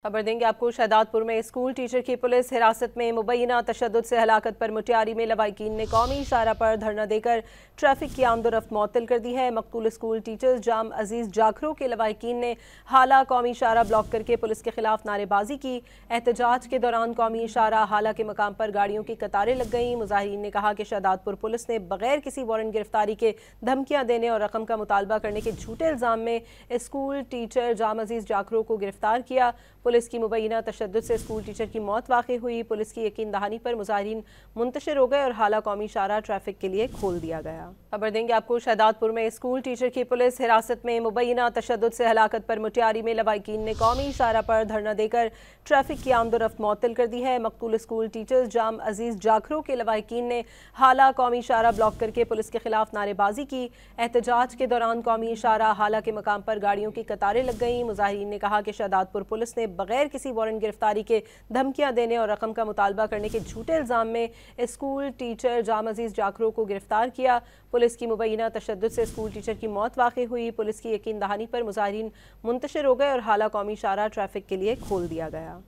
खबर देंगे आपको। शहदादपुर में स्कूल टीचर की पुलिस हिरासत में। मुबैना तशद्दुद से हलाकत पर मुटियारी में लवाहिकीन ने कौमी इशारा पर धरना देकर ट्रैफिक की आमदोरफ्त मुअत्तल कर दी है। मकतूल स्कूल टीचर जाम अजीज जाखरो के लवाहिकीन ने हाला कौमी इशारा ब्लॉक करके पुलिस के खिलाफ नारेबाजी की। एहतजाज के दौरान कौमी इशारा हाला के मकाम पर गाड़ियों की कतारें लग गईं। मुजाहिरीन ने कहा कि शहदादपुर पुलिस ने बगैर किसी वारंट गिरफ्तारी के धमकियां देने और रकम का मुतालबा करने के झूठे इल्जाम में स्कूल टीचर जाम अजीज जाखरो को गिरफ्तार किया। पुलिस की मुबैना तशद्दुद से स्कूल टीचर की मौत वाक़ई हुई। पुलिस की यकीन दहानी पर मुजाहिरीन मुंतशिर हो गए और हाला कौमी इशारा ट्रैफिक के लिए खोल दिया गया। खबर देंगे आपको। शहदादपुर में स्कूल टीचर की पुलिस हिरासत में। मुबैना तशद्दुद से हलाकत पर मुटियारी में लवाहिकीन ने कौमी इशारा पर धरना देकर ट्रैफिक की आमदोरफ्त मुअत्तल कर दी है। मकतूल स्कूल टीचर जाम अजीज जाखरो के लवाहिकीन ने हाला कौमी इशारा ब्लॉक करके पुलिस के खिलाफ नारेबाजी की। एहतजाज के दौरान कौमी इशारा हाला के मकाम पर गाड़ियों की कतारें लग गईं। मुजाहिरीन ने कहा कि शहदादपुर पुलिस ने बगैर किसी वारंट गिरफ्तारी के धमकियां देने और रकम का मुतालबा करने के झूठे इल्जाम में स्कूल टीचर जाम अजीज जाखरो को गिरफ्तार किया। पुलिस की मुबैना तशद्दुद से स्कूल टीचर की मौत वाक़ई हुई। पुलिस की यकीन दहानी पर मुजाहिरीन मुंतशिर हो गए और हाला कौमी इशारा ट्रैफिक के लिए खोल दिया गया।